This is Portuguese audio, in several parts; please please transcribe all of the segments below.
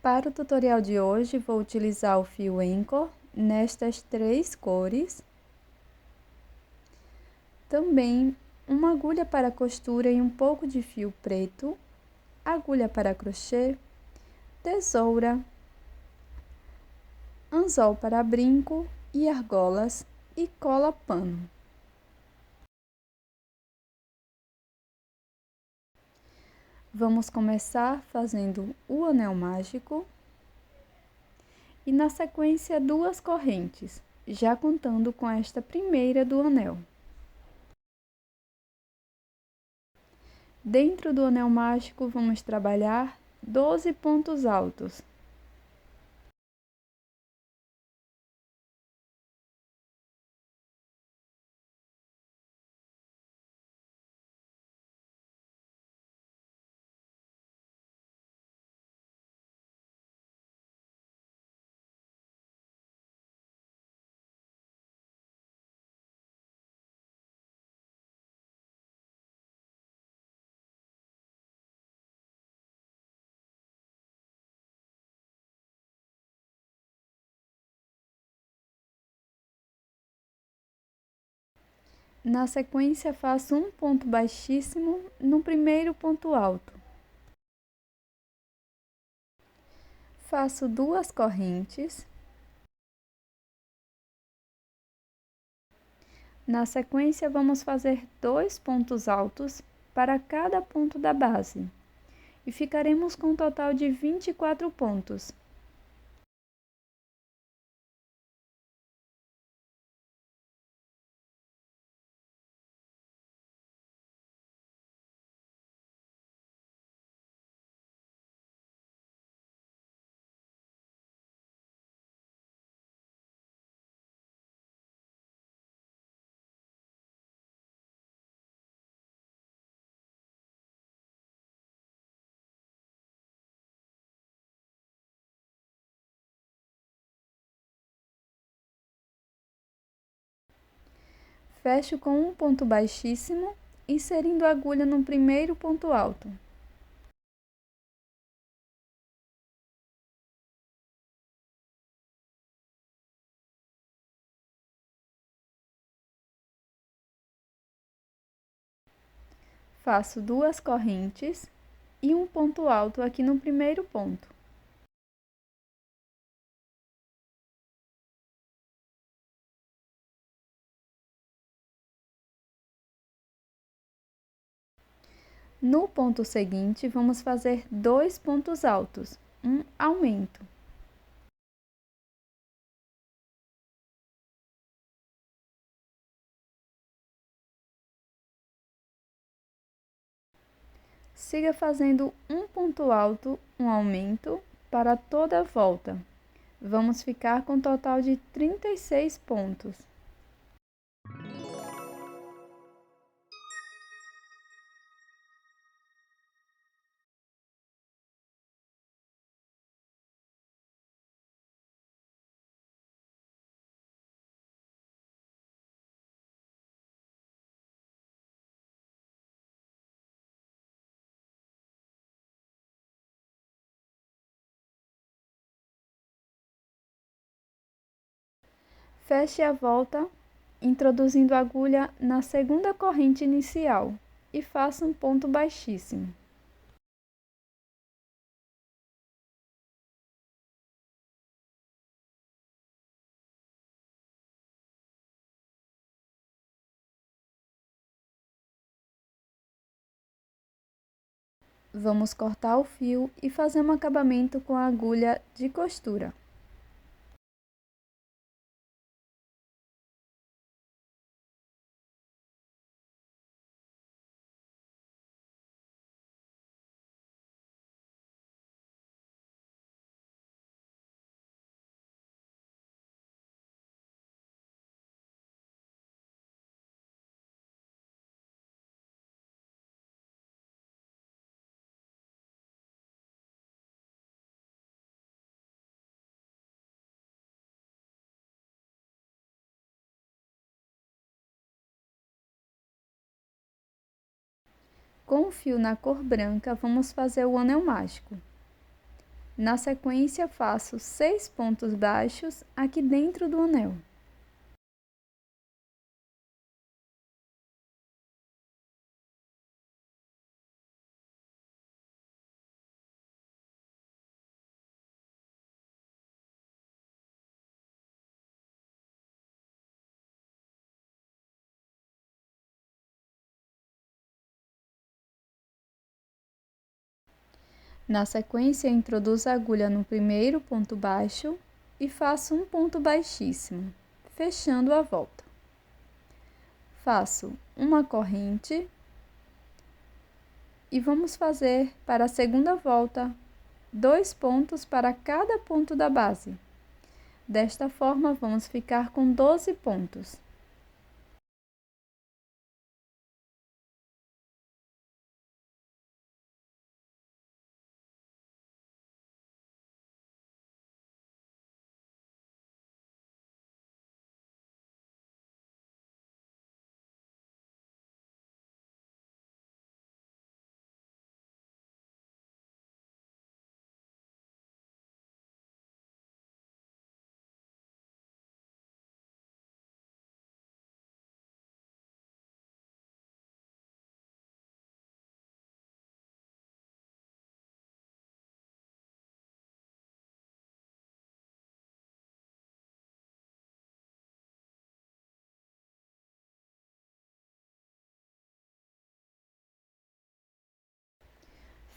Para o tutorial de hoje, vou utilizar o fio Anchor nestas 3 cores. Também uma agulha para costura e um pouco de fio preto, agulha para crochê, tesoura, anzol para brinco e argolas e cola pano. Vamos começar fazendo o anel mágico e na sequência 2 correntes, já contando com esta primeira do anel. Dentro do anel mágico, vamos trabalhar 12 pontos altos. Na sequência, faço um ponto baixíssimo no primeiro ponto alto. Faço 2 correntes. Na sequência, vamos fazer 2 pontos altos para cada ponto da base. E ficaremos com um total de 24 pontos. Fecho com um ponto baixíssimo, inserindo a agulha no primeiro ponto alto. Faço 2 correntes e um ponto alto aqui no primeiro ponto. No ponto seguinte, vamos fazer 2 pontos altos, um aumento. Siga fazendo um ponto alto, um aumento, para toda a volta. Vamos ficar com um total de 36 pontos. Feche a volta, introduzindo a agulha na segunda corrente inicial e faça um ponto baixíssimo. Vamos cortar o fio e fazer um acabamento com a agulha de costura. Com o fio na cor branca, vamos fazer o anel mágico. Na sequência, faço 6 pontos baixos aqui dentro do anel. Na sequência, introduzo a agulha no primeiro ponto baixo e faço um ponto baixíssimo, fechando a volta. Faço uma corrente e vamos fazer para a segunda volta 2 pontos para cada ponto da base. Desta forma, vamos ficar com 12 pontos.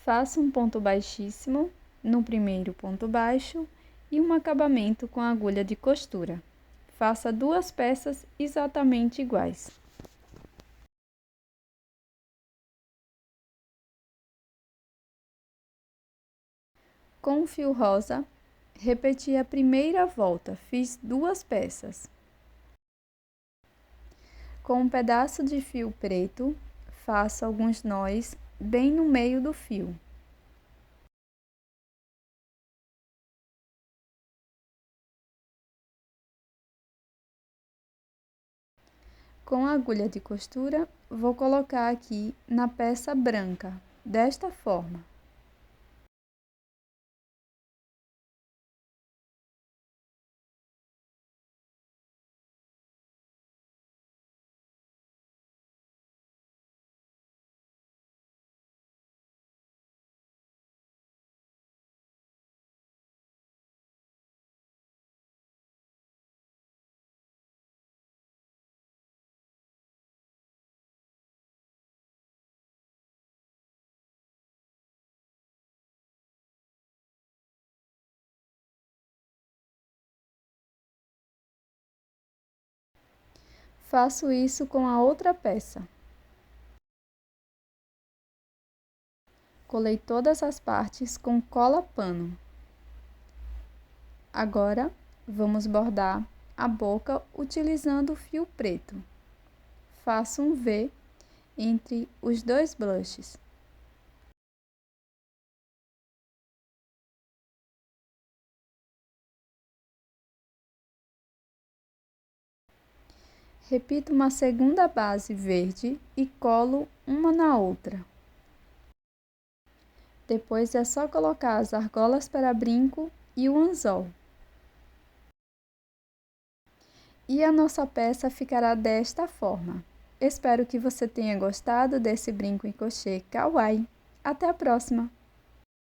Faço um ponto baixíssimo no primeiro ponto baixo e um acabamento com agulha de costura. Faça 2 peças exatamente iguais. Com o fio rosa, repeti a primeira volta, fiz 2 peças. Com um pedaço de fio preto, faço alguns nós bem no meio do fio. Com a agulha de costura, vou colocar aqui na peça branca, desta forma. Faço isso com a outra peça. Colei todas as partes com cola pano. Agora, vamos bordar a boca utilizando o fio preto. Faço um V entre os 2 blushes. Repito uma segunda base verde e colo uma na outra. Depois é só colocar as argolas para brinco e o anzol. E a nossa peça ficará desta forma. Espero que você tenha gostado desse brinco em crochê kawaii. Até a próxima!